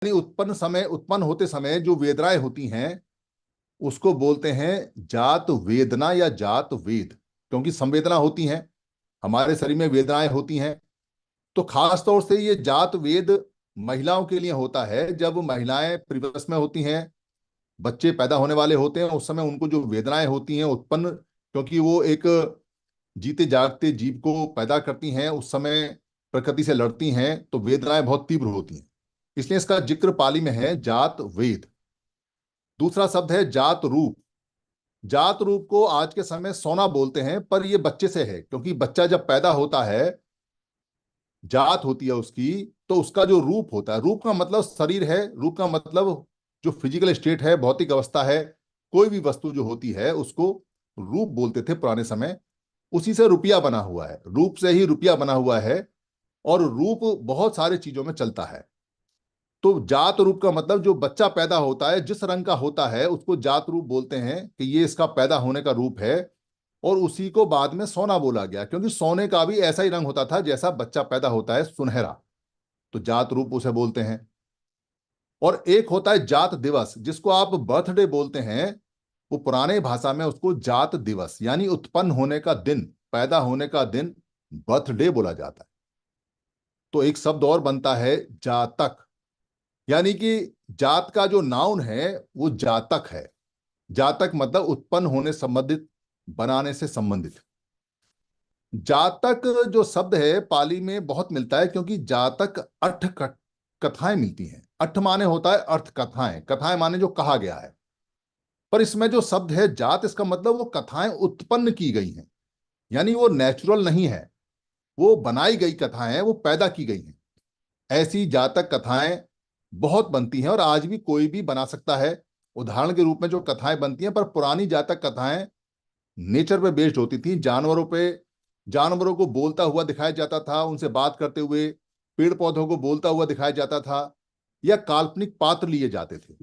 उत्पन्न होते समय जो वेदनाएं होती हैं उसको बोलते हैं जात वेदना या जात वेद, क्योंकि संवेदना होती हैं, हमारे शरीर में वेदनाएं होती हैं। तो खास तौर से ये जात वेद महिलाओं के लिए होता है। जब महिलाएं परिवश में होती हैं, बच्चे पैदा होने वाले होते हैं, उस समय उनको जो वेदनाएं होती हैं उत्पन्न, क्योंकि वो एक जीते जागते जीव को पैदा करती हैं, उस समय प्रकृति से लड़ती हैं, तो वेदनाएं बहुत तीव्र होती हैं। इसलिए इसका जिक्र पाली में है जात वेद। दूसरा शब्द है जात रूप। जात रूप को आज के समय सोना बोलते हैं, पर यह बच्चे से है, क्योंकि बच्चा जब पैदा होता है, जात होती है उसकी, तो उसका जो रूप होता है, रूप का मतलब शरीर है, रूप का मतलब जो फिजिकल स्टेट है, भौतिक अवस्था है, कोई भी वस्तु जो होती है उसको रूप बोलते थे पुराने समय। उसी से रुपया बना हुआ है, रूप से ही रुपया बना हुआ है, और रूप बहुत सारी चीजों में चलता है। तो जात रूप का मतलब जो बच्चा पैदा होता है जिस रंग का होता है उसको जात रूप बोलते हैं, कि ये इसका पैदा होने का रूप है। और उसी को बाद में सोना बोला गया, क्योंकि सोने का भी ऐसा ही रंग होता था जैसा बच्चा पैदा होता है, सुनहरा। तो जात रूप उसे बोलते हैं। और एक होता है जात दिवस, जिसको आप बर्थडे बोलते हैं, वो पुराने भाषा में उसको जात दिवस यानी उत्पन्न होने का दिन, पैदा होने का दिन, बर्थडे बोला जाता है। तो एक शब्द और बनता है जातक, यानी कि जात का जो नाउन है वो जातक है। जातक मतलब उत्पन्न होने संबंधित, बनाने से संबंधित। जातक जो शब्द है पाली में बहुत मिलता है, क्योंकि जातक कथाएं मिलती हैं। अठ माने होता है अर्थ, कथाएं, कथाएं माने जो कहा गया है। पर इसमें जो शब्द है जात, इसका मतलब वो कथाएं उत्पन्न की गई हैं, यानी वो नेचुरल नहीं है, वो बनाई गई कथाएं हैं, वो पैदा की गई हैं। ऐसी जातक कथाएं बहुत बनती हैं, और आज भी कोई भी बना सकता है। उदाहरण के रूप में जो कथाएं बनती हैं, पर पुरानी जातक कथाएं नेचर पे बेस्ड होती थी, जानवरों पे। जानवरों को बोलता हुआ दिखाया जाता था, उनसे बात करते हुए, पेड़ पौधों को बोलता हुआ दिखाया जाता था, या काल्पनिक पात्र लिए जाते थे।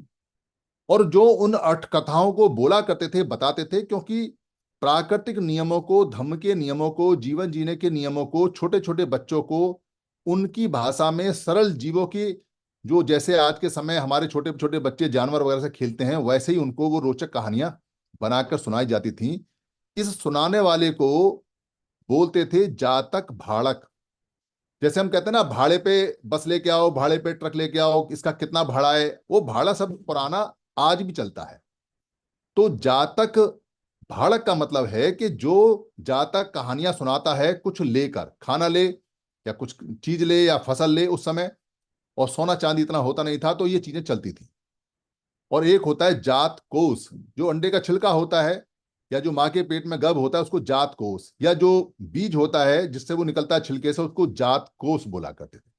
और जो उन अठ कथाओं को बोला करते थे, बताते थे, क्योंकि प्राकृतिक नियमों को, धम्म के नियमों को, जीवन जीने के नियमों को छोटे छोटे बच्चों को उनकी भाषा में, सरल जीवों की, जो जैसे आज के समय हमारे छोटे छोटे बच्चे जानवर वगैरह से खेलते हैं, वैसे ही उनको वो रोचक कहानियां बनाकर सुनाई जाती थी। इस सुनाने वाले को बोलते थे जातक भाड़क। जैसे हम कहते हैं ना, भाड़े पे बस लेके आओ, भाड़े पे ट्रक लेके आओ, इसका कितना भाड़ा है, वो भाड़ा सब पुराना आज भी चलता है। तो जातक भाड़क का मतलब है कि जो जातक कहानियां सुनाता है, कुछ लेकर, खाना ले या कुछ चीज ले या फसल ले उस समय, और सोना चांदी इतना होता नहीं था, तो ये चीजें चलती थी। और एक होता है जात कोस, जो अंडे का छिलका होता है, या जो माँ के पेट में गर्भ होता है उसको जात कोस, या जो बीज होता है जिससे वो निकलता है छिलके से, उसको जात कोस बोला करते थे।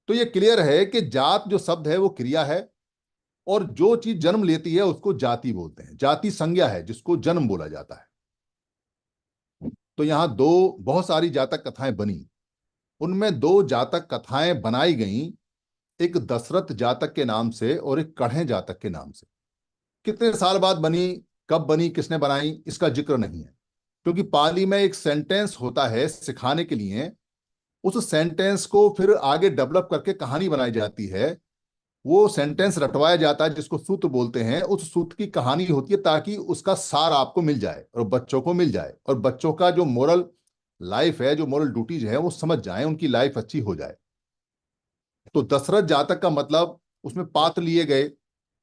तो ये क्लियर है कि जात जो शब्द है वो क्रिया है, और जो चीज जन्म लेती है उसको जाति बोलते हैं। जाति संज्ञा है जिसको जन्म बोला जाता है। तो यहां दो बहुत सारी जातक कथाएं बनी, उनमें दो जातक कथाएं बनाई गई, एक दशरथ जातक के नाम से और एक कढ़े जातक के नाम से। कितने साल बाद बनी, कब बनी, किसने बनाई, इसका जिक्र नहीं है, क्योंकि पाली में एक सेंटेंस होता है सिखाने के लिए, उस सेंटेंस को फिर आगे डेवलप करके कहानी बनाई जाती है। वो सेंटेंस रटवाया जाता है जिसको सूत्र बोलते हैं, उस सूत्र की कहानी होती है, ताकि उसका सार आपको मिल जाए और बच्चों को मिल जाए, और बच्चों का जो मोरल लाइफ है, जो मोरल ड्यूटीज है, वो समझ जाए, उनकी लाइफ अच्छी हो जाए। तो दशरथ जातक का मतलब उसमें पात्र लिए गए,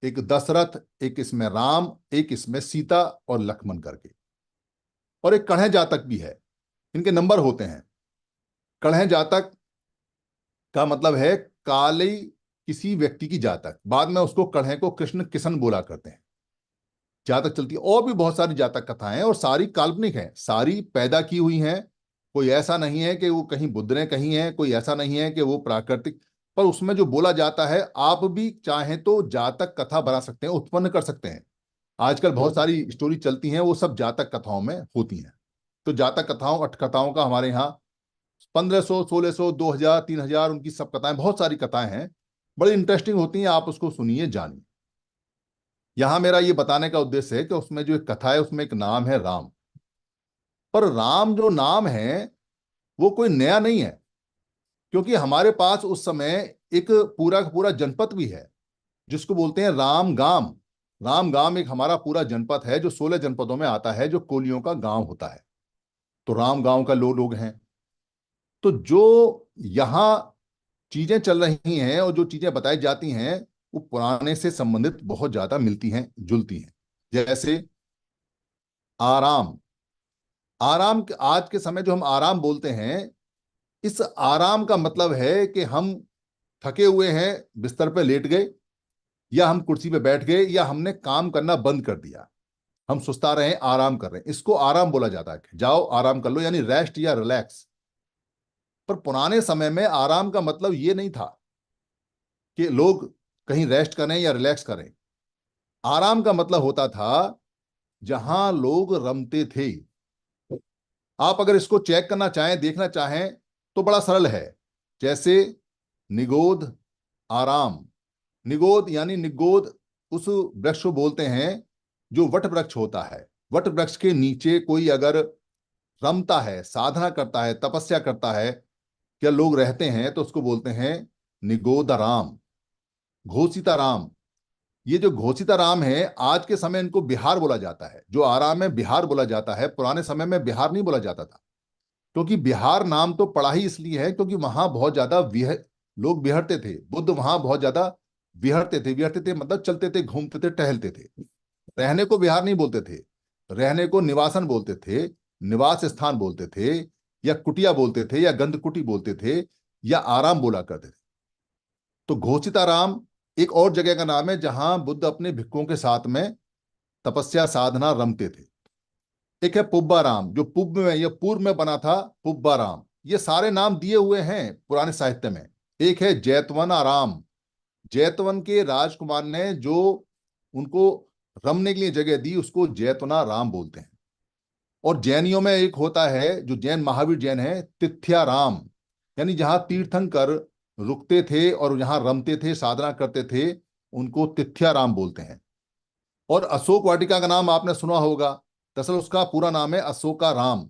एक दशरथ, एक इसमें राम, एक इसमें सीता और लक्ष्मण करके। और एक कण्ह जातक भी है, इनके नंबर होते हैं। कण्ह जातक का मतलब है काली किसी व्यक्ति की जातक, बाद में उसको कण्ह को कृष्ण किशन बोला करते हैं। जातक चलती है। और भी बहुत सारी जातक कथाएं हैं, और सारी काल्पनिक हैं, सारी पैदा की हुई हैं। कोई ऐसा नहीं है कि वो कहीं बुद्ध ने कही है, कोई ऐसा नहीं है कि वो प्राकृतिक, पर उसमें जो बोला जाता है, आप भी चाहें तो जातक कथा बना सकते हैं, उत्पन्न कर सकते हैं। आजकल बहुत सारी स्टोरी चलती हैं, वो सब जातक कथाओं में होती हैं। तो जातक कथाओं, अठ कथाओं का हमारे यहाँ 1500, 1600, 2000, 3000, उनकी सब कथाएं, बहुत सारी कथाएं हैं, बड़ी इंटरेस्टिंग होती हैं। आप उसको सुनिए, जानिए। यहां मेरा ये बताने का उद्देश्य है कि उसमें जो एक कथा है उसमें एक नाम है राम। पर राम जो नाम है वो कोई नया नहीं है। क्योंकि हमारे पास उस समय एक पूरा का पूरा जनपद भी है जिसको बोलते हैं रामगाम। रामगाम एक हमारा पूरा जनपद है जो 16 जनपदों में आता है, जो कोलियों का गांव होता है। तो राम गांव का लोग हैं। तो जो यहाँ चीजें चल रही हैं और जो चीजें बताई जाती हैं वो पुराने से संबंधित बहुत ज्यादा मिलती हैं, जुलती हैं। जैसे आराम। आराम आज के समय जो हम आराम बोलते हैं, इस आराम का मतलब है कि हम थके हुए हैं, बिस्तर पे लेट गए, या हम कुर्सी पे बैठ गए, या हमने काम करना बंद कर दिया, हम सुस्ता रहे हैं, आराम कर रहे हैं, इसको आराम बोला जाता है। जाओ आराम कर लो, यानी रेस्ट या रिलैक्स। पर पुराने समय में आराम का मतलब ये नहीं था कि लोग कहीं रेस्ट करें या रिलैक्स करें। आराम का मतलब होता था जहां लोग रमते थे। आप अगर इसको चेक करना चाहें, देखना चाहें, तो बड़ा सरल है। जैसे निगोद, आराम। निगोद यानी निगोद उस वृक्ष को बोलते हैं जो वट वृक्ष होता है। वट वृक्ष के नीचे कोई अगर रमता है, साधना करता है, तपस्या करता है, क्या लोग रहते हैं, तो उसको बोलते हैं निगोदाराम, घोषिताराम। ये जो घोषिताराम है, आज के समय इनको बिहार बोला जाता है। जो आराम है बिहार बोला जाता है, पुराने समय में बिहार नहीं बोला जाता था। क्योंकि बिहार नाम तो पड़ा ही इसलिए है क्योंकि वहां बहुत ज्यादा लोग बिहरते थे। बुद्ध वहां बहुत ज्यादा विहरते थे। विहरते थे मतलब चलते थे, घूमते थे, टहलते थे। रहने को बिहार नहीं बोलते थे, रहने को निवासन बोलते थे, निवास स्थान बोलते थे, या कुटिया बोलते थे, या गंधकुटी बोलते थे, या आराम बोला करते थे। तो घोषिताराम एक और जगह का नाम है जहां बुद्ध अपने भिक्षुओं के साथ में तपस्या साधना रमते थे। एक है पुब्बाराम जो पूर्व में या पूर्व में बना था, पुब्बाराम। ये सारे नाम दिए हुए हैं पुराने साहित्य में। एक है जैतवन आराम। जैतवन के राजकुमार ने जो उनको रमने के लिए जगह दी उसको जैतवना राम बोलते हैं। और जैनियों में एक होता है जो जैन महावीर जैन है, तिथ्याराम। यानी जहां तीर्थंकर रुकते थे और जहां रमते थे, साधना करते थे, उनको तिथ्याराम बोलते हैं। और अशोक वाटिका का नाम आपने सुना होगा। दरअसल उसका पूरा नाम है अशोका राम।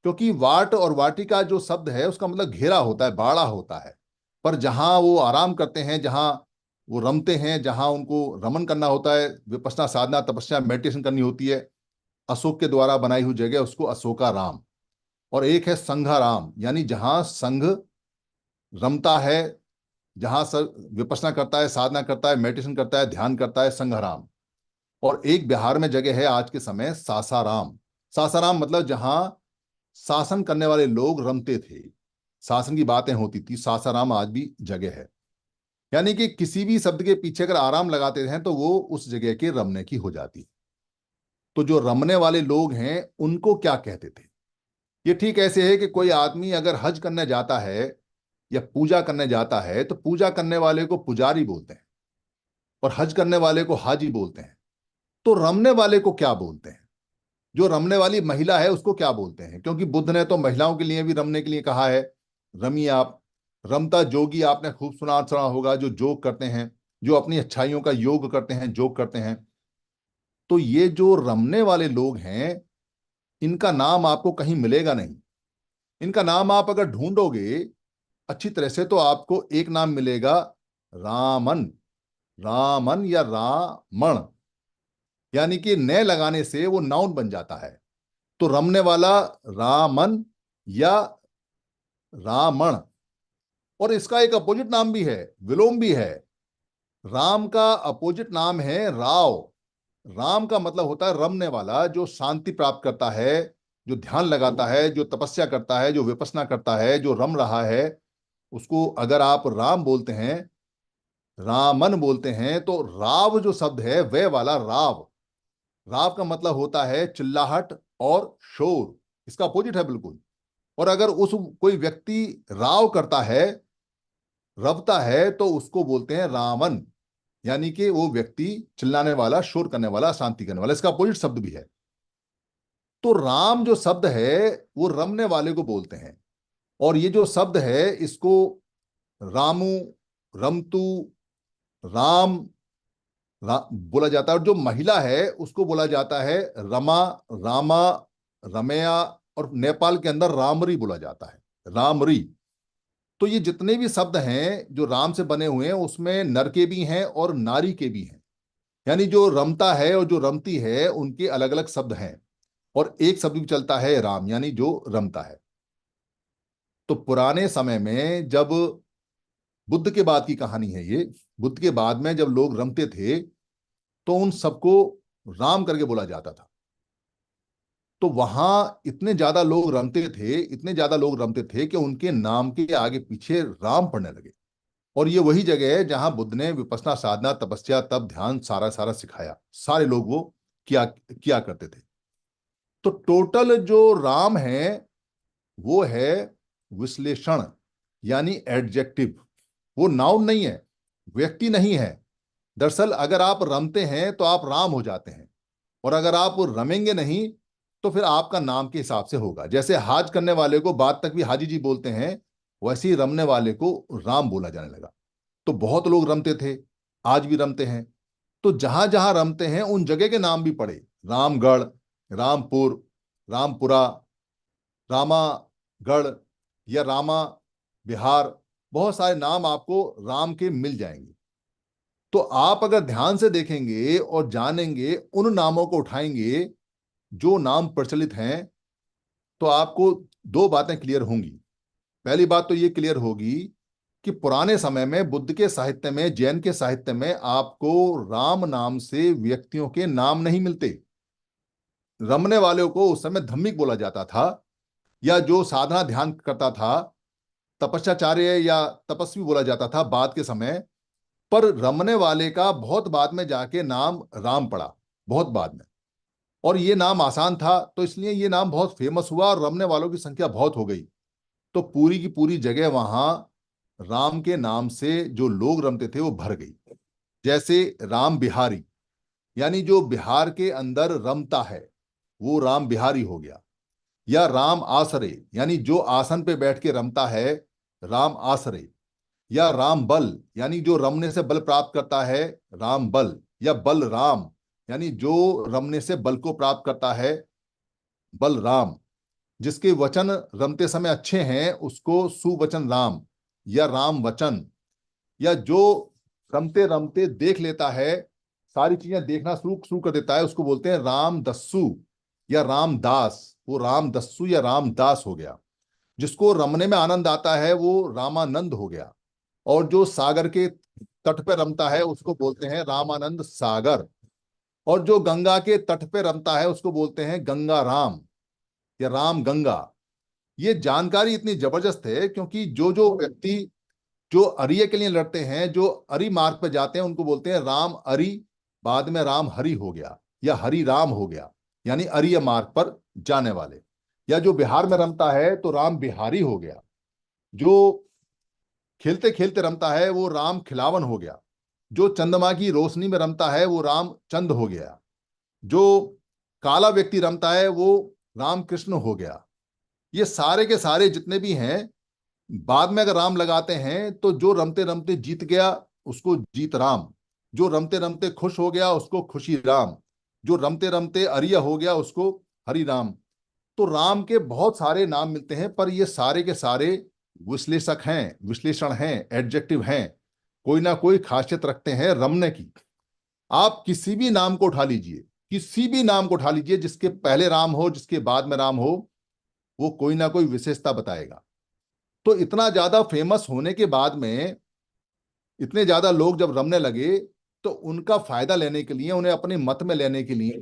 क्योंकि वाट और वाटिका जो शब्द है उसका मतलब घेरा होता है, बाड़ा होता है। पर जहां वो आराम करते हैं, जहां वो रमते हैं, जहां उनको रमन करना होता है, विपश्यना साधना तपस्या मेडिटेशन करनी होती है, अशोक के द्वारा बनाई हुई जगह उसको अशोका राम। और एक है संघाराम, यानी जहां संघ रमता है, जहां विपश्यना करता है, साधना करता है, मेडिटेशन करता है, ध्यान करता है, संघराम। और एक बिहार में जगह है आज के समय सासाराम। सासाराम मतलब जहां शासन करने वाले लोग रमते थे, शासन की बातें होती थी, सासाराम आज भी जगह है। यानी कि किसी भी शब्द के पीछे अगर आराम लगाते हैं तो वो उस जगह के रमने की हो जाती। तो जो रमने वाले लोग हैं उनको क्या कहते थे? ये ठीक ऐसे है कि कोई आदमी अगर हज करने जाता है या पूजा करने जाता है तो पूजा करने वाले को पुजारी बोलते हैं और हज करने वाले को हाजी बोलते हैं। तो रमने वाले को क्या बोलते हैं? जो रमने वाली महिला है उसको क्या बोलते हैं? क्योंकि बुद्ध ने तो महिलाओं के लिए भी रमने के लिए कहा है, रमिए आप। रमता जोगी आपने खूब सुना होगा, जो जोग करते हैं, जो अपनी अच्छाइयों का योग करते हैं, जोग करते हैं। तो ये जो रमने वाले लोग हैं, इनका नाम आपको कहीं मिलेगा नहीं। इनका नाम आप अगर ढूंढोगे अच्छी तरह से तो आपको एक नाम मिलेगा, रामन। रामन या रामण, यानी कि न लगाने से वो नाउन बन जाता है। तो रमने वाला रामन या रामण। और इसका एक अपोजिट नाम भी है, विलोम भी है। राम का अपोजिट नाम है राव। राम का मतलब होता है रमने वाला, जो शांति प्राप्त करता है, जो ध्यान लगाता है, जो तपस्या करता है, जो विपස්සना करता है, जो रम रहा है, उसको अगर आप राम बोलते हैं, रामन बोलते हैं, तो राव जो शब्द है वह वाला राव। राव का मतलब होता है चिल्लाहट और शोर, इसका अपोजिट है बिल्कुल। और अगर उस कोई व्यक्ति राव करता है, रवता है, तो उसको बोलते हैं रावण। यानी कि वो व्यक्ति चिल्लाने वाला, शोर करने वाला, शांति करने वाला, इसका अपोजिट शब्द भी है। तो राम जो शब्द है वो रमने वाले को बोलते हैं। और ये जो शब्द है इसको रामू, रमतू, राम बोला जाता है। और जो महिला है उसको बोला जाता है रमा, रामा, रमया। और नेपाल के अंदर रामरी बोला जाता है, रामरी। तो ये जितने भी शब्द हैं जो राम से बने हुए हैं उसमें नर के भी हैं और नारी के भी हैं। यानी जो रमता है और जो रमती है उनके अलग अलग शब्द हैं। और एक शब्द भी चलता है राम, यानी जो रमता है। तो पुराने समय में जब बुद्ध के बाद की कहानी है ये, बुद्ध के बाद में जब लोग रमते थे तो उन सबको राम करके बोला जाता था। तो वहां इतने ज्यादा लोग रमते थे, इतने ज्यादा लोग रमते थे कि उनके नाम के आगे पीछे राम पढ़ने लगे। और ये वही जगह है जहां बुद्ध ने विपස්සना, साधना, तपस्या, तप, ध्यान सारा सारा सिखाया। सारे लोग वो किया किया करते थे। तो टोटल जो राम है वो है विश्लेषण, यानी एडजेक्टिव। वो नाउन नहीं है, व्यक्ति नहीं है। दरअसल अगर आप रमते हैं तो आप राम हो जाते हैं, और अगर आप रमेंगे नहीं तो फिर आपका नाम के हिसाब से होगा। जैसे हाज करने वाले को बाद तक भी हाजी जी बोलते हैं, वैसे ही रमने वाले को राम बोला जाने लगा। तो बहुत लोग रमते थे, आज भी रमते हैं। तो जहां जहां रमते हैं उन जगह के नाम भी पड़े। रामगढ़, रामपुर, रामपुरा, रामागढ़ या रामा बिहार, बहुत सारे नाम आपको राम के मिल जाएंगे। तो आप अगर ध्यान से देखेंगे और जानेंगे, उन नामों को उठाएंगे जो नाम प्रचलित हैं, तो आपको दो बातें क्लियर होंगी। पहली बात तो ये क्लियर होगी कि पुराने समय में बुद्ध के साहित्य में, जैन के साहित्य में आपको राम नाम से व्यक्तियों के नाम नहीं मिलते। रमने वालों को उस समय धम्मिक बोला जाता था, या जो साधना ध्यान करता था तपस्याचार्य या तपस्वी बोला जाता था बाद के समय। पर रमने वाले का बहुत बाद में जाके नाम राम पड़ा, बहुत बाद में। और ये नाम आसान था तो इसलिए ये नाम बहुत फेमस हुआ और रमने वालों की संख्या बहुत हो गई। तो पूरी की पूरी जगह वहां राम के नाम से जो लोग रमते थे वो भर गई। जैसे राम बिहारी, यानी जो बिहार के अंदर रमता है वो राम बिहारी हो गया। या राम आसरे, यानी जो आसन पे बैठ के रमता है, राम आसरे। या राम बल, यानी जो रमने से बल प्राप्त करता है, राम बल। या बल राम, यानी जो रमने से बल को प्राप्त करता है, बल राम। जिसके वचन रमते समय अच्छे हैं उसको सुवचन राम या राम वचन। या जो रमते रमते देख लेता है, सारी चीजें देखना शुरू शुरू कर देता है, उसको बोलते हैं राम दस्सु या राम दास। वो राम दस्सु या राम दास हो गया। जिसको रमने में आनंद आता है वो रामानंद हो गया। और जो सागर के तट पे रमता है उसको बोलते हैं रामानंद सागर। और जो गंगा के तट पे रमता है उसको बोलते हैं गंगा राम या राम गंगा। ये जानकारी इतनी जबरदस्त है क्योंकि जो जो व्यक्ति जो अरिय के लिए लड़ते हैं, जो अरि मार्ग पे जाते हैं, उनको बोलते हैं राम अरि, बाद में राम हरि हो गया या हरि राम हो गया, यानी अरिय मार्ग पर जाने वाले। या जो बिहार में रमता है तो राम बिहारी हो गया। जो खेलते खेलते रमता है वो राम खिलावन हो गया। जो चंद्रमा की रोशनी में रमता है वो राम चंद हो गया। जो काला व्यक्ति रमता है वो राम कृष्ण हो गया। ये सारे के सारे जितने भी हैं, बाद में अगर राम लगाते हैं तो जो रमते रमते जीत गया उसको जीत राम। जो रमते रमते खुश हो गया उसको खुशी राम। जो रमते रमते अरिय हो गया उसको हरि राम। तो राम के बहुत सारे नाम मिलते हैं, पर ये सारे के सारे विश्लेषक हैं, विश्लेषण हैं, एडजेक्टिव हैं। कोई ना कोई खासियत रखते हैं रमने की। आप किसी भी नाम को उठा लीजिए, किसी भी नाम को उठा लीजिए, जिसके पहले राम हो जिसके बाद में राम हो, वो कोई ना कोई विशेषता बताएगा। तो इतना ज्यादा फेमस होने के बाद में, इतने ज्यादा लोग जब रमने लगे, तो उनका फायदा लेने के लिए, उन्हें अपने मत में लेने के लिए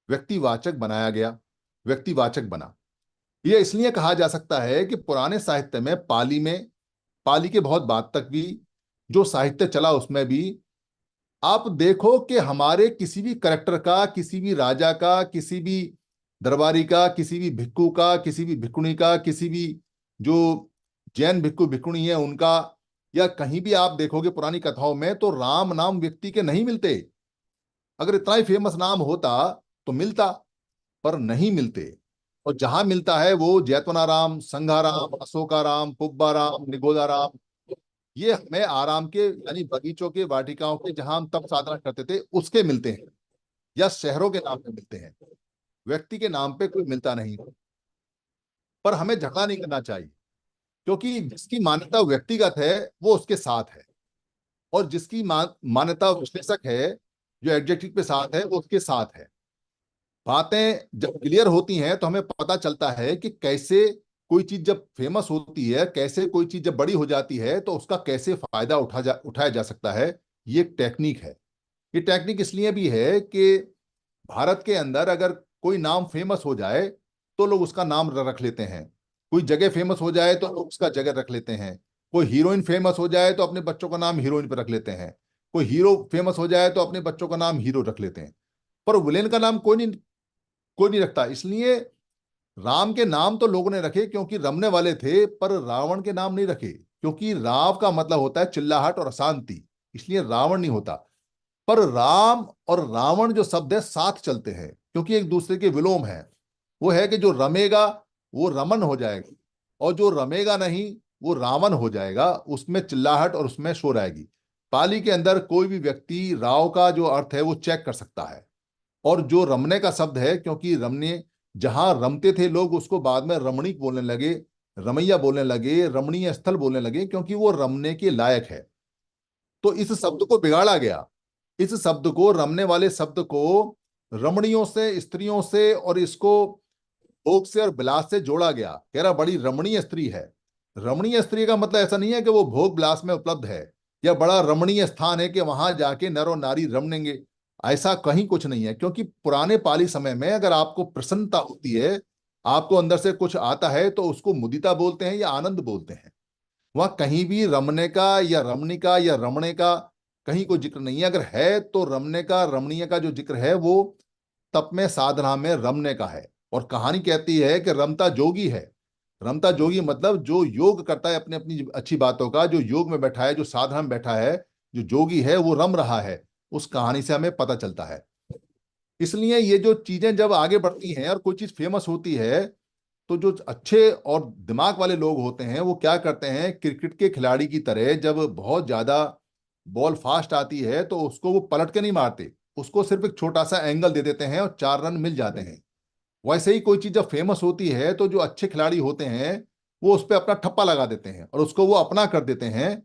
व्यक्तिवाचक बनाया गया, व्यक्तिवाचक बना। यह इसलिए कहा जा सकता है कि पुराने साहित्य में, पाली में, पाली के बहुत बाद तक भी जो साहित्य चला उसमें भी आप देखो कि हमारे किसी भी करेक्टर का, किसी भी राजा का, किसी भी दरबारी का, किसी भी भिक्खु का, किसी भी भिक्खुणी का, किसी भी जो जैन भिक्खु भिक्खुणी है उनका, या कहीं भी आप देखोगे पुरानी कथाओं में तो राम नाम व्यक्ति के नहीं मिलते। अगर इतना ही फेमस नाम होता तो मिलता, पर नहीं मिलते। और जहां मिलता है वो जैतवनाराम, संघाराम, अशोकाराम, पुब्बाराम, निगोदाराम। ये हमें आराम के, यानी बगीचों के, वाटिकाओं के, जहां हम तप साधना करते थे उसके मिलते हैं, या शहरों के नाम पे मिलते हैं। व्यक्ति के नाम पे कोई मिलता नहीं। पर हमें झगड़ा नहीं करना चाहिए। क्योंकि जिसकी मान्यता व्यक्तिगत है वो उसके साथ है, और जिसकी मान्यता विश्लेषक है, जो एडजेक्टिव के साथ है, वो उसके साथ है। बातें जब क्लियर होती हैं तो हमें पता चलता है कि कैसे कोई चीज जब फेमस होती है, कैसे कोई चीज जब बड़ी हो जाती है, तो उसका कैसे फायदा उठाया जा सकता है। ये एक टेक्निक है। ये टेक्निक इसलिए भी है कि भारत के अंदर अगर कोई नाम फेमस हो जाए तो लोग उसका नाम रख लेते हैं। कोई जगह फेमस हो जाए तो लोग उसका जगह रख लेते हैं। कोई हीरोइन फेमस हो जाए तो अपने बच्चों का नाम हीरोइन पर रख लेते हैं। कोई हीरो फेमस हो जाए तो अपने बच्चों का नाम हीरो रख लेते हैं। पर विलेन का नाम कोई नहीं रखता। इसलिए राम के नाम तो लोगों ने रखे क्योंकि रमने वाले थे, पर रावण के नाम नहीं रखे, क्योंकि राव का मतलब होता है चिल्लाहट और अशांति, इसलिए रावण नहीं होता। पर राम और रावण जो शब्द है साथ चलते हैं, क्योंकि एक दूसरे के विलोम है। वो है कि जो रमेगा वो रमन हो जाएगा, और जो रमेगा नहीं वो रावण हो जाएगा। उसमें चिल्लाहट और उसमें शोर आएगी। पाली के अंदर कोई भी व्यक्ति राव का जो अर्थ है वो चेक कर सकता है। और जो रमने का शब्द है, क्योंकि रमने जहां रमते थे लोग, उसको बाद में रमणीक बोलने लगे, रमैया बोलने लगे, रमणीय स्थल बोलने लगे, क्योंकि वो रमने के लायक है। तो इस शब्द को बिगाड़ा गया। इस शब्द को, रमने वाले शब्द को रमणियों से, स्त्रियों से, और इसको भोग से और विलास से जोड़ा गया। कह रहा बड़ी रमणीय स्त्री है। रमणीय स्त्री का मतलब ऐसा नहीं है कि वो भोग विलास में उपलब्ध है, या बड़ा रमणीय स्थान है कि वहां जाके नर और नारी रमनेंगे। ऐसा कहीं कुछ नहीं है, क्योंकि पुराने पाली समय में अगर आपको प्रसन्नता होती है, आपको अंदर से कुछ आता है, तो उसको मुदिता बोलते हैं या आनंद बोलते हैं। वहां कहीं भी रमने का या रमणी का या रमणे का कहीं कोई जिक्र नहीं है। अगर है तो रमने का, रमणीय का जो जिक्र है वो तप में, साधना में रमने का है। और कहानी कहती है कि रमता जोगी है। रमता जोगी मतलब जो योग करता है अपनी अपनी अच्छी बातों का, जो योग में बैठा है, जो साधना में बैठा है, जो जोगी है वो रम रहा है। उस कहानी से हमें पता चलता है। इसलिए ये जो चीजें जब आगे बढ़ती हैं और कोई चीज फेमस होती है, तो जो अच्छे और दिमाग वाले लोग होते हैं वो क्या करते हैं, क्रिकेट के खिलाड़ी की तरह जब बहुत ज्यादा बॉल फास्ट आती है तो उसको वो पलट के नहीं मारते, उसको सिर्फ एक छोटा सा एंगल दे देते हैं और 4 रन मिल जाते हैं। वैसे ही कोई चीज जब फेमस होती है तो जो अच्छे खिलाड़ी होते हैं वो उस पर अपना ठप्पा लगा देते हैं और उसको वो अपना कर देते हैं।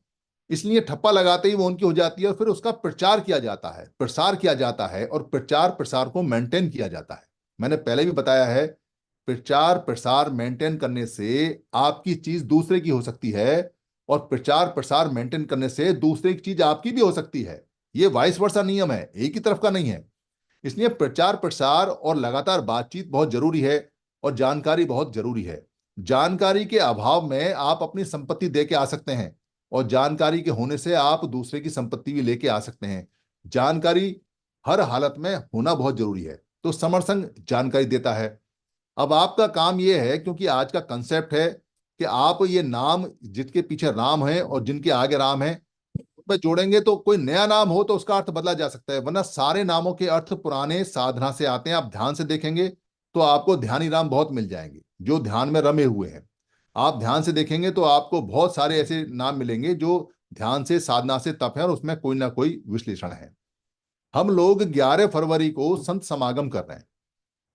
इसलिए ठप्पा लगाते ही वो उनकी हो जाती है, और फिर उसका प्रचार किया जाता है, प्रसार किया जाता है, और प्रचार प्रसार को मेंटेन किया जाता है। मैंने पहले भी बताया है, प्रचार प्रसार मेंटेन करने से आपकी चीज दूसरे की हो सकती है, और प्रचार प्रसार मेंटेन करने से दूसरे की चीज आपकी भी हो सकती है। ये वाइस वर्सा नियम है, एक ही तरफ का नहीं है। इसलिए प्रचार प्रसार और लगातार बातचीत बहुत जरूरी है, और जानकारी बहुत जरूरी है। जानकारी के अभाव में आप अपनी संपत्ति दे के आ सकते हैं, और जानकारी के होने से आप दूसरे की संपत्ति भी लेके आ सकते हैं। जानकारी हर हालत में होना बहुत जरूरी है। तो समर संघ जानकारी देता है। अब आपका काम यह है, क्योंकि आज का कंसेप्ट है कि आप ये नाम जिसके पीछे राम है और जिनके आगे राम है में जोड़ेंगे, तो कोई नया नाम हो तो उसका अर्थ बदला जा सकता है, वरना सारे नामों के अर्थ पुराने साधना से आते हैं। आप ध्यान से देखेंगे तो आपको ध्यानी राम बहुत मिल जाएंगे जो ध्यान में रमे हुए हैं। आप ध्यान से देखेंगे तो आपको बहुत सारे ऐसे नाम मिलेंगे जो ध्यान से, साधना से, तप है, और उसमें कोई ना कोई विश्लेषण है। हम लोग 11 फरवरी को संत समागम कर रहे हैं।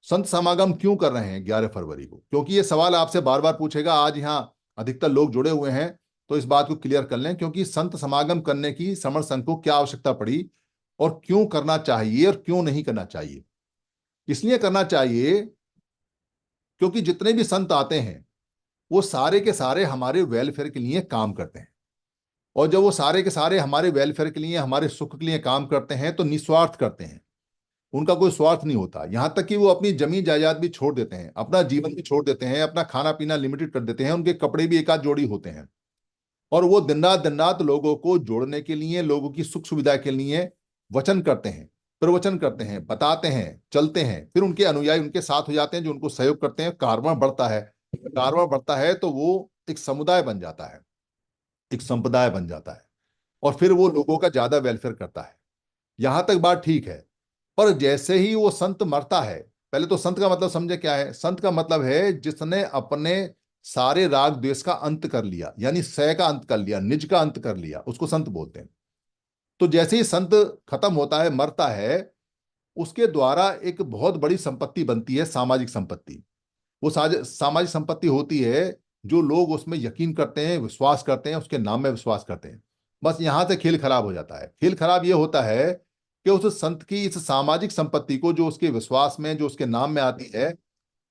संत समागम क्यों कर रहे हैं 11 फरवरी को? क्योंकि ये सवाल आपसे बार बार पूछेगा। आज यहाँ अधिकतर लोग जुड़े हुए हैं, तो इस बात को क्लियर कर लें, क्योंकि संत समागम करने की समर संघ को क्या आवश्यकता पड़ी, और क्यों करना चाहिए और क्यों नहीं करना चाहिए। इसलिए करना चाहिए क्योंकि जितने भी संत आते हैं वो सारे के सारे हमारे वेलफेयर के लिए काम करते हैं। और जब वो सारे के सारे हमारे वेलफेयर के लिए, हमारे सुख के लिए काम करते हैं, तो निस्वार्थ करते हैं। उनका कोई स्वार्थ नहीं होता। यहां तक कि वो अपनी जमीन जायदाद भी छोड़ देते हैं, अपना जीवन भी छोड़ देते हैं, अपना खाना पीना लिमिटेड कर देते हैं, उनके कपड़े भी एक आध जोड़ी होते हैं। और वो दिन रात लोगों को जोड़ने के लिए, लोगों की सुख सुविधा के लिए वचन करते हैं, प्रवचन करते हैं, बताते हैं, चलते हैं। फिर उनके अनुयायी उनके साथ हो जाते हैं, जो उनको सहयोग करते हैं। कारवां बढ़ता है, कारवां बढ़ता है तो वो एक समुदाय बन जाता है, एक संप्रदाय बन जाता है, और फिर वो लोगों का ज्यादा वेलफेयर करता है। यहां तक बात ठीक है। पर जैसे ही वो संत मरता है, पहले तो संत का मतलब समझे क्या है। संत का मतलब है जिसने अपने सारे राग द्वेष का अंत कर लिया, यानी सह का अंत कर लिया, निज का अंत कर लिया, उसको संत बोलते हैं। तो जैसे ही संत खत्म होता है, मरता है, उसके द्वारा एक बहुत बड़ी संपत्ति बनती है, सामाजिक संपत्ति। वो सामाजिक संपत्ति होती है जो लोग उसमें यकीन करते हैं, विश्वास करते हैं, उसके नाम में विश्वास करते हैं। बस यहां से खेल खराब हो जाता है। खेल खराब ये होता है कि उस संत की इस सामाजिक संपत्ति को, जो उसके विश्वास में, जो उसके नाम में आती है,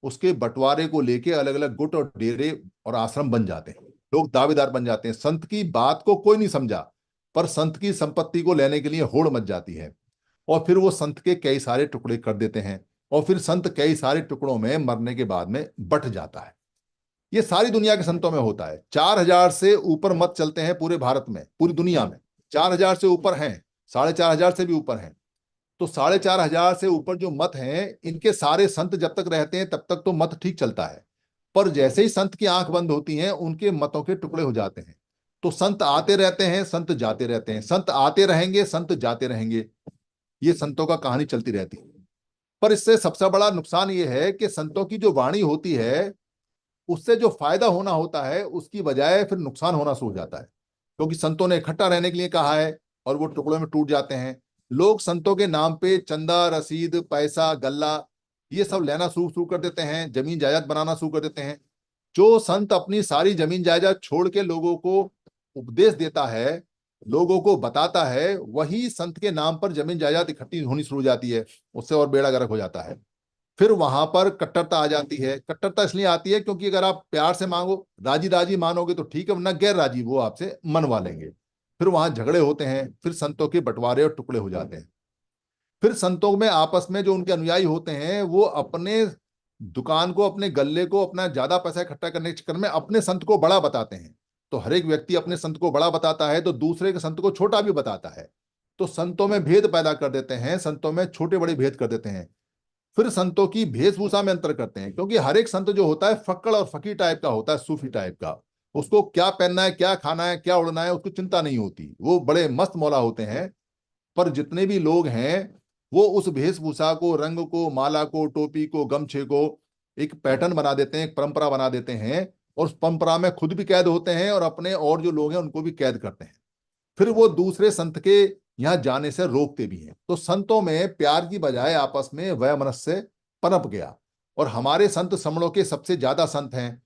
उसके बंटवारे को लेके अलग अलग गुट और डेरे और आश्रम बन जाते हैं। लोग दावेदार बन जाते हैं। संत की बात को कोई नहीं समझा, पर संत की संपत्ति को लेने के लिए होड़ मच जाती है। और फिर वो संत के कई सारे टुकड़े कर देते हैं, और फिर संत कई सारे टुकड़ों में मरने के बाद में बट जाता है। ये सारी दुनिया के संतों में होता है। 4,000 से ऊपर मत चलते हैं पूरे भारत में, पूरी दुनिया में। 4,000 से ऊपर हैं, 4,500 से भी ऊपर हैं। तो 4,500 से ऊपर जो मत हैं, इनके सारे संत जब तक रहते हैं तब तक तो मत ठीक चलता है। पर जैसे ही संत की आंख बंद होती है, उनके मतों के टुकड़े हो जाते हैं। तो संत आते रहते हैं, संत जाते रहते हैं, संत आते रहेंगे, संत जाते रहेंगे। ये संतों का कहानी चलती रहती है। पर इससे सबसे बड़ा नुकसान ये है कि संतों की जो वाणी होती है, उससे जो फायदा होना होता है, उसकी बजाय फिर नुकसान होना शुरू हो जाता है। क्योंकि संतों ने इकट्ठा रहने के लिए कहा है, और वो टुकड़ों में टूट जाते हैं। लोग संतों के नाम पे चंदा, रसीद, पैसा, गल्ला, ये सब लेना शुरू शुरू कर देते हैं, जमीन जायदाद बनाना शुरू कर देते हैं। जो संत अपनी सारी जमीन जायदाद छोड़ के लोगों को उपदेश देता है, लोगों को बताता है, वही संत के नाम पर जमीन जायदाद इकट्ठी होनी शुरू हो जाती है। उससे और बेड़ा गर्क हो जाता है। फिर वहां पर कट्टरता आ जाती है। कट्टरता इसलिए आती है क्योंकि अगर आप प्यार से मांगो, राजी राजी मानोगे तो ठीक है, वरना गैर राजी वो आपसे मनवा लेंगे। फिर वहां झगड़े होते हैं, फिर संतों के बंटवारे और टुकड़े हो जाते हैं। फिर संतों में आपस में जो उनके अनुयायी होते हैं, वो अपने दुकान को, अपने गल्ले को, अपना ज्यादा पैसा इकट्ठा करने के चक्कर में अपने संत को बड़ा बताते हैं। तो हर एक व्यक्ति अपने संत को बड़ा बताता है, तो दूसरे के संत को छोटा भी बताता है। तो संतों में भेद पैदा कर देते हैं, संतों में छोटे बड़े भेद कर देते हैं। फिर संतों की वेशभूषा में अंतर करते हैं, क्योंकि हर एक संत जो होता है फक्कड़ और फकीर टाइप का होता है, सूफी टाइप का। उसको क्या पहनना है, क्या खाना है, क्या उड़ना है, उसको चिंता नहीं होती। वो बड़े मस्त मौला होते हैं। पर जितने भी लोग हैं, वो उस वेशभूषा को, रंग को, माला को, टोपी को, गमछे को एक पैटर्न बना देते हैं, एक परंपरा बना देते हैं। और उस परंपरा में खुद भी कैद होते हैं, और अपने और जो लोग हैं उनको भी कैद करते हैं। फिर वो दूसरे संत के यहां जाने से रोकते भी हैं। तो संतों में प्यार की बजाय आपस में वैमनस्य पनप गया। और हमारे संत समणों के सबसे ज्यादा संत हैं।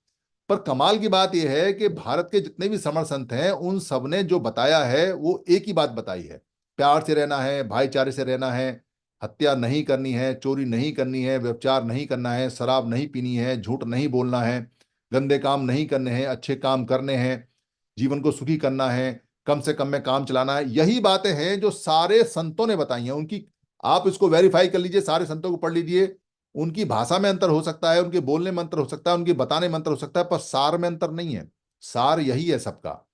पर कमाल की बात यह है कि भारत के जितने भी समण संत हैं, उन सब ने जो बताया है वो एक ही बात बताई है। प्यार से रहना है, भाईचारे से रहना है, हत्या नहीं करनी है, चोरी नहीं करनी है, व्यभिचार नहीं करना है, शराब नहीं पीनी है, झूठ नहीं बोलना है, गंदे काम नहीं करने हैं, अच्छे काम करने हैं, जीवन को सुखी करना है, कम से कम में काम चलाना है। यही बातें हैं जो सारे संतों ने बताई हैं। उनकी आप इसको वेरीफाई कर लीजिए, सारे संतों को पढ़ लीजिए। उनकी भाषा में अंतर हो सकता है, उनके बोलने में अंतर हो सकता है, उनके बताने में अंतर हो सकता है, पर सार में अंतर नहीं है। सार यही है सबका।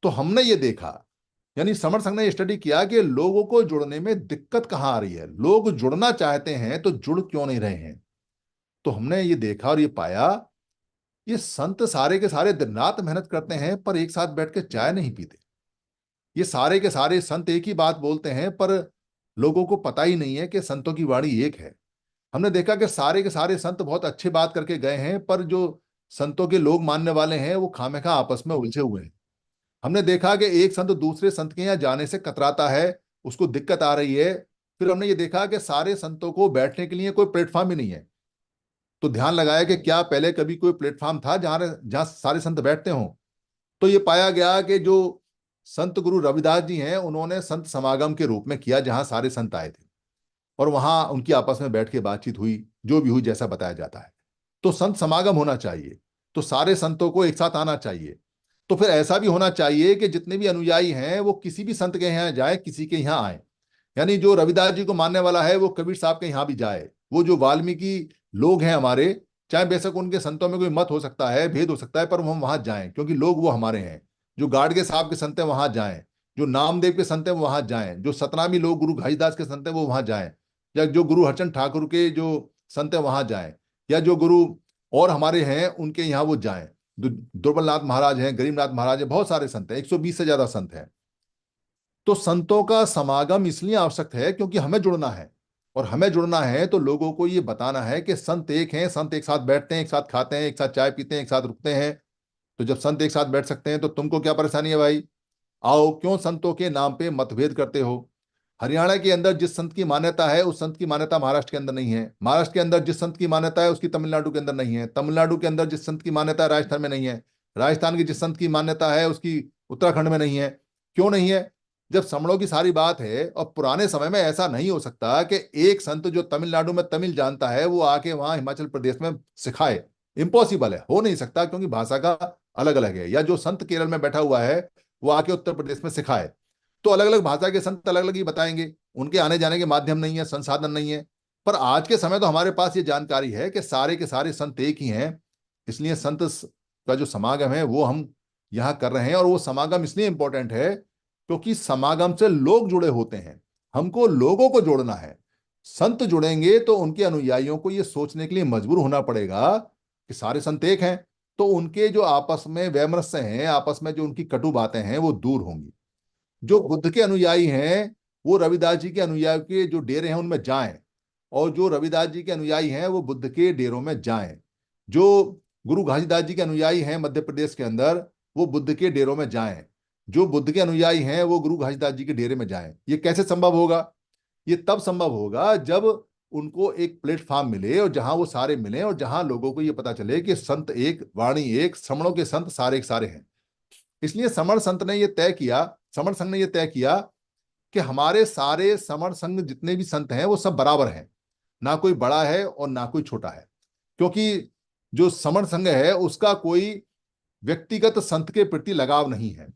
तो हमने ये देखा, यानी समर संघ ने स्टडी किया कि लोगों को जुड़ने में दिक्कत कहां आ रही है। लोग जुड़ना चाहते हैं तो जुड़ क्यों नहीं रहे हैं। तो हमने ये देखा और ये पाया, ये संत सारे के सारे दिन रात मेहनत करते हैं, पर एक साथ बैठ के चाय नहीं पीते। ये सारे के सारे संत एक ही बात बोलते हैं, पर लोगों को पता ही नहीं है कि संतों की वाणी एक है। हमने देखा कि सारे के सारे संत बहुत अच्छी बात करके गए हैं, पर जो संतों के लोग मानने वाले हैं, वो खामखा आपस में उलझे हुए हैं। हमने देखा कि एक संत दूसरे संत के यहाँ जाने से कतराता है, उसको दिक्कत आ रही है। फिर हमने ये देखा कि सारे संतों को बैठने के लिए कोई प्लेटफॉर्म ही नहीं है। तो ध्यान लगाया कि क्या पहले कभी कोई प्लेटफॉर्म था जहां जहां सारे संत बैठते हों। तो ये पाया गया कि जो संत गुरु रविदास जी हैं, उन्होंने संत समागम के रूप में किया, जहां सारे संत आए थे, और वहां उनकी आपस में बैठ के बातचीत हुई, जो भी हुई जैसा बताया जाता है। तो संत समागम होना चाहिए, तो सारे संतों को एक साथ आना चाहिए। तो फिर ऐसा भी होना चाहिए कि जितने भी अनुयायी हैं, वो किसी भी संत के यहाँ जाए, किसी के यहाँ आए। यानी जो रविदास जी को मानने वाला है, वो कबीर साहब के यहाँ भी जाए। वो जो वाल्मीकि लोग हैं हमारे, चाहे बेशक उनके संतों में कोई मत हो सकता है, भेद हो सकता है, पर हम वहां जाएं, क्योंकि लोग वो हमारे हैं। जो गाडगे साहब के संत हैं वहां जाएं, जो नामदेव के संत हैं वो वहां जाएं, जो सतनामी लोग गुरु घासीदास के संत हैं वो वहां जाएं, या जो गुरु हरचंद ठाकुर के जो संत हैं वहां जाएं, या जो गुरु और हमारे हैं उनके यहाँ वो जाएं। दुर्बलनाथ महाराज हैं, गरीबनाथ महाराज हैं, बहुत सारे संत हैं, 120 से ज्यादा संत हैं। तो संतों का समागम इसलिए आवश्यक है क्योंकि हमें जुड़ना है। और हमें जुड़ना है तो लोगों को ये बताना है कि संत एक हैं, संत एक साथ बैठते हैं, एक साथ खाते हैं, एक साथ चाय पीते हैं, एक साथ रुकते हैं। तो जब संत एक साथ बैठ सकते हैं तो तुमको क्या परेशानी है भाई। आओ, क्यों संतों के नाम पे मतभेद करते हो। हरियाणा के अंदर जिस संत की मान्यता है उस संत की मान्यता महाराष्ट्र के अंदर नहीं है। महाराष्ट्र के अंदर जिस संत की मान्यता है उसकी तमिलनाडु के अंदर नहीं है। तमिलनाडु के अंदर जिस संत की मान्यता है राजस्थान में नहीं है। राजस्थान की जिस संत की मान्यता है उसकी उत्तराखंड में नहीं है। क्यों नहीं है? जब समणों की सारी बात है, और पुराने समय में ऐसा नहीं हो सकता कि एक संत जो तमिलनाडु में तमिल जानता है वो आके वहां हिमाचल प्रदेश में सिखाए। इम्पॉसिबल है, हो नहीं सकता, क्योंकि भाषा का अलग अलग है। या जो संत केरल में बैठा हुआ है वो आके उत्तर प्रदेश में सिखाए, तो अलग अलग भाषा के संत अलग अलग ही बताएंगे। उनके आने जाने के माध्यम नहीं है, संसाधन नहीं है। पर आज के समय तो हमारे पास ये जानकारी है कि सारे के सारे संत एक ही हैं। इसलिए संत का जो समागम है वो हम यहाँ कर रहे हैं। और वो समागम इसलिए इंपॉर्टेंट है क्योंकि समागम से लोग जुड़े होते हैं। हमको लोगों को जोड़ना है। संत जुड़ेंगे तो उनके अनुयायियों को ये सोचने के लिए मजबूर होना पड़ेगा कि सारे संत एक हैं, तो उनके जो आपस में वैमनस्य हैं, आपस में जो उनकी कटु बातें हैं वो दूर होंगी। जो बुद्ध के अनुयायी हैं वो रविदास जी के अनुयायी के जो डेरे हैं उनमें जाएं, और जो रविदास जी के अनुयायी हैं वो बुद्ध के डेरों में जाएं। जो गुरु घासीदास जी के अनुयायी हैं मध्य प्रदेश के अंदर, वो बुद्ध के डेरों में जाएं। जो बुद्ध के अनुयायी हैं वो गुरु घासीदास जी के डेरे में जाएं। ये कैसे संभव होगा? ये तब संभव होगा जब उनको एक प्लेटफॉर्म मिले, और जहां वो सारे मिले, और जहां लोगों को ये पता चले कि संत एक, वाणी एक, श्रमणों के संत सारे के सारे हैं। इसलिए समण संत ने ये तय किया, समण संघ ने ये तय किया कि हमारे सारे समण संघ जितने भी संत हैं वो सब बराबर हैं, ना कोई बड़ा है और ना कोई छोटा है। क्योंकि जो समण संघ है उसका कोई व्यक्तिगत संत के प्रति लगाव नहीं है।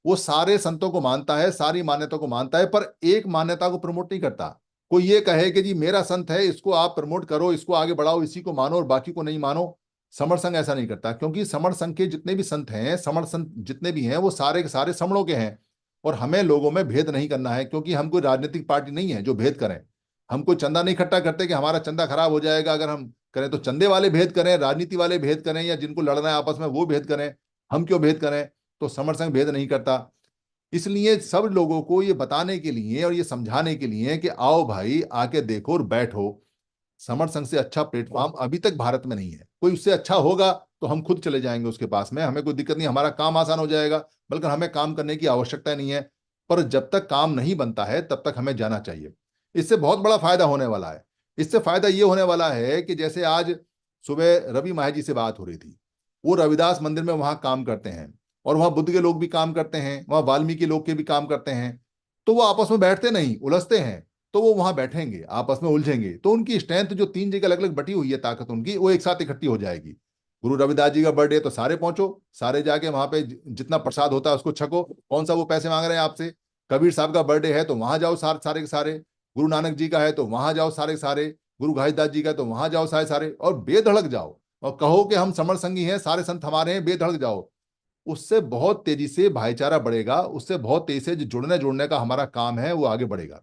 वो सारे संतों को मानता है, सारी मान्यता को मानता है, पर एक मान्यता को प्रमोट नहीं करता। कोई ये कहे कि जी मेरा संत है, इसको आप प्रमोट करो, इसको आगे बढ़ाओ, इसी को मानो और बाकी को नहीं मानो, समर संघ ऐसा नहीं करता। क्योंकि समर संघ के जितने भी संत हैं, समर संत जितने भी हैं, वो सारे के सारे समणों के हैं। और हमें लोगों में भेद नहीं करना है, क्योंकि हम कोई राजनीतिक पार्टी नहीं है जो भेद करें। हम कोई चंदा नहीं इकट्ठा करते कि हमारा चंदा खराब हो जाएगा अगर हम करें। तो चंदे वाले भेद करें, राजनीति वाले भेद करें, या जिनको लड़ना है आपस में वो भेद करें। हम क्यों भेद करें? तो समर संघ भेद नहीं करता। इसलिए सब लोगों को ये बताने के लिए और ये समझाने के लिए कि आओ भाई आके देखो और बैठो, समर संघ से अच्छा प्लेटफॉर्म अभी तक भारत में नहीं है। कोई उससे अच्छा होगा तो हम खुद चले जाएंगे उसके पास में, हमें कोई दिक्कत नहीं, हमारा काम आसान हो जाएगा, बल्कि हमें काम करने की आवश्यकता नहीं है। पर जब तक काम नहीं बनता है तब तक हमें जाना चाहिए। इससे बहुत बड़ा फायदा होने वाला है। इससे फायदा ये होने वाला है कि जैसे आज सुबह रवि महाराज जी से बात हो रही थी, वो रविदास मंदिर में वहां काम करते हैं, और वहां बुद्ध के लोग भी काम करते हैं, वहां वाल्मीकि लोग के भी काम करते हैं। तो वो आपस में बैठते नहीं, उलझते हैं। तो वो वहां बैठेंगे, आपस में उलझेंगे, तो उनकी स्ट्रेंथ जो तीन जगह अलग अलग बटी हुई है ताकत उनकी, वो एक साथ इकट्ठी हो जाएगी। गुरु रविदास जी का बर्थडे तो सारे पहुंचो, सारे जाके वहां पे जितना प्रसाद होता है उसको छको। कौन सा वो पैसे मांग रहे हैं आपसे? कबीर साहब का बर्थडे है तो वहां जाओ सारे सारे के सारे। गुरु नानक जी का है तो वहां जाओ सारे के सारे। गुरु घासीदास जी का तो वहां जाओ सारे सारे, और बेधड़क जाओ और कहो कि हम समर संगी हैं, सारे संत हमारे हैं, बेधड़क जाओ। उससे बहुत तेजी से भाईचारा बढ़ेगा, उससे बहुत तेजी से जो जुड़ने जुड़ने का हमारा काम है वो आगे बढ़ेगा।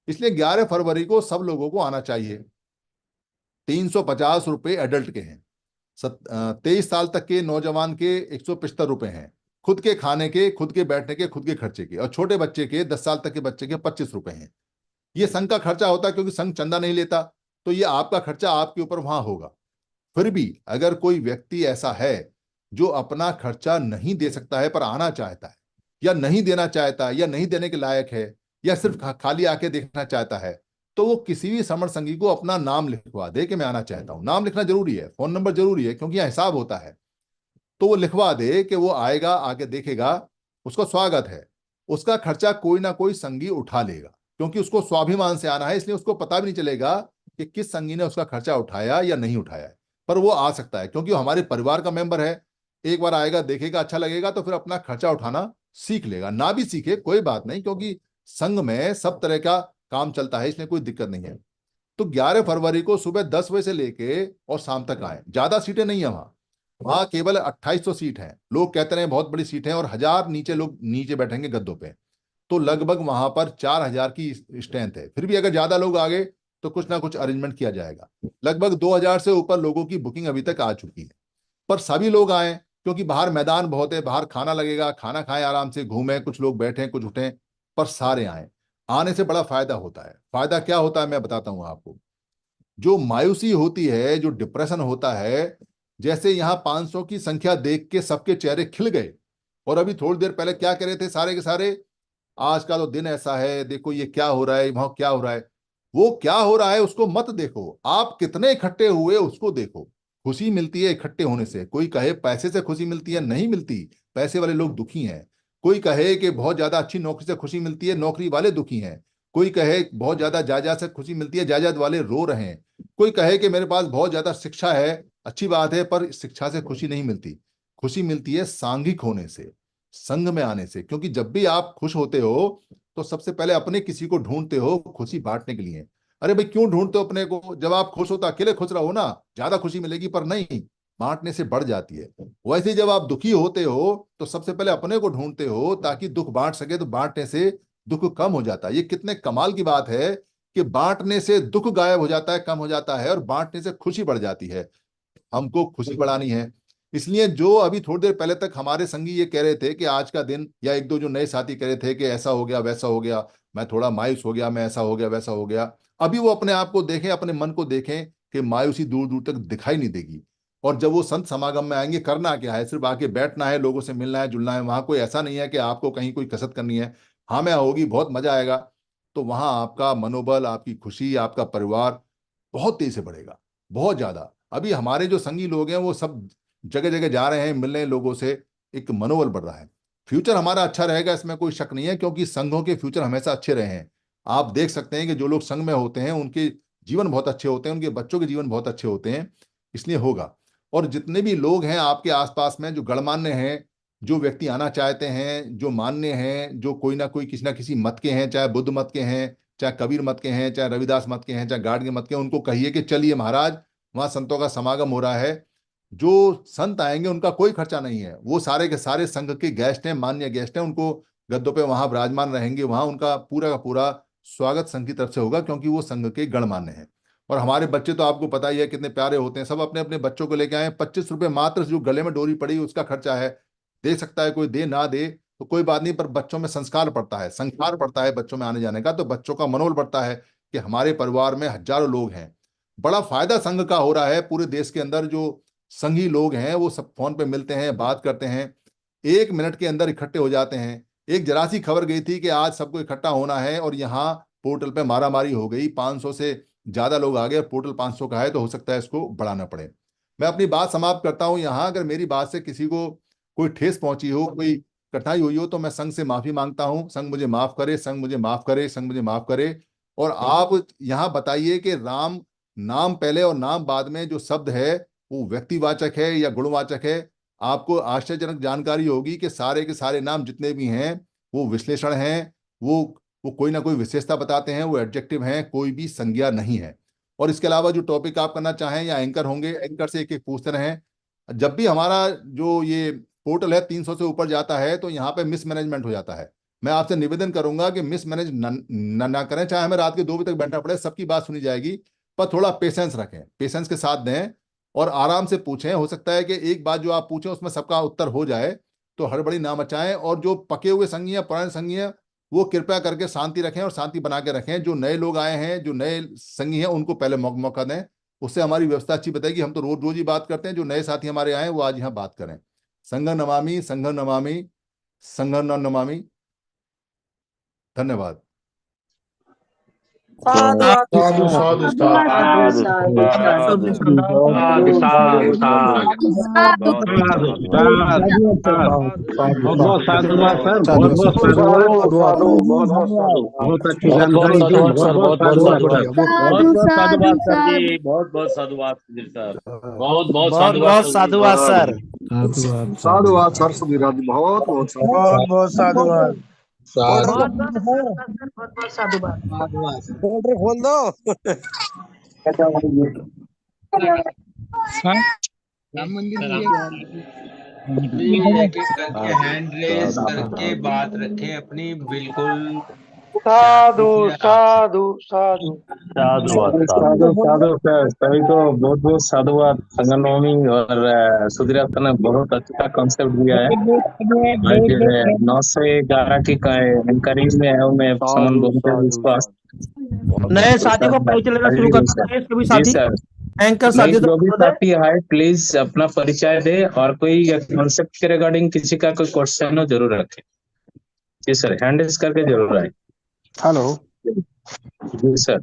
इसलिए 11 फरवरी को सब लोगों को आना चाहिए। 350 रुपये एडल्ट के हैं, 23 साल तक के नौजवान के 175 रुपये हैं, खुद के खाने के, खुद के बैठने के, खुद के खर्चे के, और छोटे बच्चे के 10 साल तक के बच्चे के 25 रुपये हैं। ये संघ का खर्चा होता है, क्योंकि संघ चंदा नहीं लेता, तो ये आपका खर्चा आपके ऊपर वहां होगा। फिर भी अगर कोई व्यक्ति ऐसा है जो अपना खर्चा नहीं दे सकता है पर आना चाहता है, या नहीं देना चाहता है, या नहीं देने के लायक है, या सिर्फ खाली आके देखना चाहता है, तो वो किसी भी समर संगी को अपना नाम लिखवा दे कि मैं आना चाहता हूं। नाम लिखना जरूरी है, फोन नंबर जरूरी है, क्योंकि यहाँ हिसाब होता है। तो वो लिखवा दे कि वो आएगा, आके देखेगा, उसको स्वागत है। उसका खर्चा कोई ना कोई संगी उठा लेगा, क्योंकि उसको स्वाभिमान से आना है, इसलिए उसको पता भी नहीं चलेगा कि किस संगी ने उसका खर्चा उठाया या नहीं उठाया है। पर वो आ सकता है, क्योंकि वो हमारे परिवार का मेंबर है। एक बार आएगा, देखेगा, अच्छा लगेगा तो फिर अपना खर्चा उठाना सीख लेगा। ना भी सीखे कोई बात नहीं, क्योंकि संघ में सब तरह का काम चलता है, इसमें कोई दिक्कत नहीं है। तो 11 फरवरी को सुबह 10 बजे से लेके और शाम तक आए। ज्यादा सीटें नहीं है वहां, वहां केवल 2800 सीट है। लोग कहते रहे बहुत बड़ी सीट है, और 1000 नीचे लोग नीचे बैठेंगे गद्दों पे। तो लगभग वहां पर 4000 की स्ट्रेंथ है। फिर भी अगर ज्यादा लोग आ गए तो कुछ ना कुछ अरेंजमेंट किया जाएगा। लगभग 2000 से ऊपर लोगों की बुकिंग अभी तक आ चुकी है। पर सभी लोग आए, क्योंकि बाहर मैदान बहुत है, बाहर खाना लगेगा, खाना खाएं, आराम से घूमें, कुछ लोग बैठे कुछ उठें, पर सारे आए। आने से बड़ा फायदा होता है। फायदा क्या होता है मैं बताता हूं आपको। जो मायूसी होती है, जो डिप्रेशन होता है, जैसे यहाँ 500 की संख्या देख के सबके चेहरे खिल गए। और अभी थोड़ी देर पहले क्या कह रहे थे सारे के सारे? आज का तो दिन ऐसा है, देखो ये क्या हो रहा है, वहां क्या हो रहा है। वो क्या हो रहा है उसको मत देखो, आप कितने इकट्ठे हुए उसको देखो। खुशी मिलती है इकट्ठे होने से। कोई कहे पैसे से खुशी मिलती है, नहीं मिलती। पैसे वाले लोग दुखी हैं। कोई कहे कि बहुत ज्यादा अच्छी नौकरी से खुशी मिलती है, नौकरी वाले दुखी हैं। कोई कहे बहुत ज्यादा जायदाद से खुशी मिलती है, जायदाद वाले रो रहे हैं। कोई कहे कि मेरे पास बहुत ज्यादा शिक्षा है, अच्छी बात है, पर शिक्षा से खुशी नहीं मिलती। खुशी मिलती है सांघिक होने से, संग में आने से। क्योंकि जब भी आप खुश होते हो तो सबसे पहले अपने किसी को ढूंढते हो खुशी बांटने के लिए। अरे भाई क्यों ढूंढते हो अपने को? जब आप खुश हो तो अकेले खुश रहो ना, ज्यादा खुशी मिलेगी, पर नहीं, बांटने से बढ़ जाती है। वैसे ही जब आप दुखी होते हो तो सबसे पहले अपने को ढूंढते हो ताकि दुख बांट सके, तो बांटने से दुख कम हो जाता है। ये कितने कमाल की बात है कि बांटने से दुख गायब हो जाता है, कम हो जाता है, और बांटने से खुशी बढ़ जाती है। हमको खुशी बढ़ानी है। इसलिए जो अभी थोड़ी देर पहले तक हमारे संगी ये कह रहे थे कि आज का दिन, या एक दो जो नए साथी कह रहे थे कि ऐसा हो गया वैसा हो गया, मैं थोड़ा मायूस हो गया, मैं ऐसा हो गया वैसा हो गया, अभी वो अपने आप को देखें, अपने मन को देखें कि मायूसी दूर दूर तक दिखाई नहीं देगी। और जब वो संत समागम में आएंगे, करना क्या है? सिर्फ आके बैठना है, लोगों से मिलना है, जुलना है। वहां कोई ऐसा नहीं है कि आपको कहीं कोई कसरत करनी है। हाँ में होगी, बहुत मजा आएगा। तो वहां आपका मनोबल, आपकी खुशी, आपका परिवार बहुत तेजी से बढ़ेगा, बहुत ज्यादा। अभी हमारे जो संगी लोग हैं वो सब जगह जगह जा रहे हैं, मिल रहे हैं लोगों से, एक मनोबल बढ़ रहा है। फ्यूचर हमारा अच्छा रहेगा, इसमें कोई शक नहीं है, क्योंकि संघों के फ्यूचर हमेशा अच्छे रहे हैं। आप देख सकते हैं कि जो लोग संघ में होते हैं उनके जीवन बहुत अच्छे होते हैं, उनके बच्चों के जीवन बहुत अच्छे होते हैं। इसलिए होगा। और जितने भी लोग हैं आपके आसपास में जो गणमान्य हैं, जो व्यक्ति आना चाहते हैं, जो मान्य हैं, जो कोई ना किसी मत के हैं, चाहे बुद्ध मत के हैं, चाहे कबीर मत के हैं, चाहे रविदास मत के हैं, चाहे गाडगे मत के हैं, उनको कहिए कि चलिए महाराज, वहां संतों का समागम हो रहा है। जो संत आएंगे उनका कोई खर्चा नहीं है, वो सारे के सारे संघ के गेस्ट हैं, मान्य गेस्ट हैं। उनको गद्दों पे वहां विराजमान रहेंगे, वहां उनका पूरा का पूरा स्वागत संघ की तरफ से होगा, क्योंकि वो संघ के गणमान्य हैं। और हमारे बच्चे तो आपको पता ही है कितने प्यारे होते हैं, सब अपने अपने बच्चों को लेके आए। 25 रुपए मात्र, जो गले में डोरी पड़ी उसका खर्चा है। दे सकता है कोई, दे ना दे तो कोई बात नहीं, पर बच्चों में संस्कार पड़ता है, संस्कार पड़ता है बच्चों में आने जाने का, तो बच्चों का मनोबल बढ़ता है कि हमारे परिवार में हजारों लोग हैं। बड़ा फायदा संघ का हो रहा है पूरे देश के अंदर। जो संघी लोग हैं वो सब फोन पे मिलते हैं, बात करते हैं, 1 मिनट के अंदर इकट्ठे हो जाते हैं। एक जरा सी खबर गई थी कि आज सबको इकट्ठा होना है, और यहाँ पोर्टल पे मारामारी हो गई, 500 से ज्यादा लोग आ गए। पोर्टल 500 का है, तो हो सकता है इसको बढ़ाना पड़े। मैं अपनी बात समाप्त करता हूं यहाँ। अगर मेरी बात से किसी को कोई ठेस पहुंची हो, कोई कठिनाई हुई हो, तो मैं संघ से माफी मांगता हूं। संघ मुझे माफ करे, संघ मुझे माफ करे, संघ मुझे माफ करे। और आप यहाँ बताइए कि राम नाम पहले और नाम बाद में जो शब्द है, वो व्यक्तिवाचक है या गुणवाचक है? आपको आश्चर्यजनक जानकारी होगी कि सारे के सारे नाम जितने भी हैं वो विश्लेषण हैं। वो वो कोई ना कोई विशेषता बताते हैं, वो एडजेक्टिव हैं, कोई भी संज्ञा नहीं है। और इसके अलावा जो टॉपिक आप करना चाहें, या एंकर होंगे, एंकर से एक एक पूछते रहें। जब भी हमारा जो ये पोर्टल है 300 से ऊपर जाता है तो यहाँ पे मिसमैनेजमेंट हो जाता है। मैं आपसे निवेदन करूंगा कि मिसमैनेज ना करें, चाहे हमें रात के 2 बजे तक बैठना पड़े, सबकी बात सुनी जाएगी। पर थोड़ा पेशेंस रखें, पेशेंस के साथ दें, और आराम से पूछें। हो सकता है कि एक बात जो आप पूछें उसमें सबका उत्तर हो जाए, तो हड़बड़ी ना मचाएं। और जो पके हुए संगी हैं, पुराने संगी हैं, वो कृपया करके शांति रखें और शांति बना के रखें। जो नए लोग आए हैं, जो नए संगी हैं, उनको पहले मौका दें। उससे हमारी व्यवस्था अच्छी बताएगी। हम तो रोज रोज ही बात करते हैं, जो नए साथी हमारे आए हैं वो आज यहाँ बात करें। संघ नमामि, संघ नमामि, संघ नमामि। धन्यवाद। साधु साधु साधु साधु साधु साधु साधु साधु साधु बहुत बहुत साधुवाद सर, साधु बहुत बहुत साधुवाद, बहुत अच्छी बहुत बहुत जानकारी दी, साधुवाद बहुत सर, बहुत बहुत बहुत साधुवाद साधुवाद, सर। बहुत बहुत साधुवाद सर जी, बहुत बहुत साधुवाद सुधीर सर, बहुत बहुत बहुत साधुवाद बहुत सुधीर साधुवाद सर। साधुवाद सर सुधीराज जी, बहुत बहुत साधुवाद। बहुत बहुत साधुवाद। बहुत बहुत बहुत साधुवाद। पोल्ट्री खोल दो। राम मंदिर प्लीज एक एक करके हैंड रेस करके बात रखें अपनी, बिल्कुल साधु शांति से साधु साधु। साधुवाद साधु। साधु साधु सर, सभी को बहुत बहुत साधुवाद। संगनवमी और सुधीर आपका ने बहुत अच्छा कॉन्सेप्ट दिया है। आज 9 से 11 की एंकरिंग में है, मैं समन बोलते हैं विश्वास। नए साथी को परिचय लेना शुरू करना चाहिए, सभी जी साथी सर, एंकर नहीं साथी जो भी तो दे। साथी है प्लीज अपना परिचय दे, और कोई कॉन्सेप्ट के रिगार्डिंग किसी का कोई क्वेश्चन हो जरूर रखें। जी सर, हैंड रेस करके जरूर आए। हेलो। जी सर।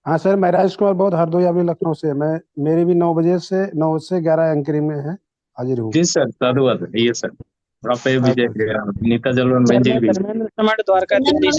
हाँ सर, मैं राजेश कुमार बहुत हरदोई अभी लखनऊ से। मैं मेरी भी 9 से 11 एंकरिंग में है, हाजिर हूँ। जी सर, साधुवाद। ये सर, आप विजय नीता जलवन सर मंजिल मैं भी। धर्मेंद्र समाट द्वारका दिल्ली से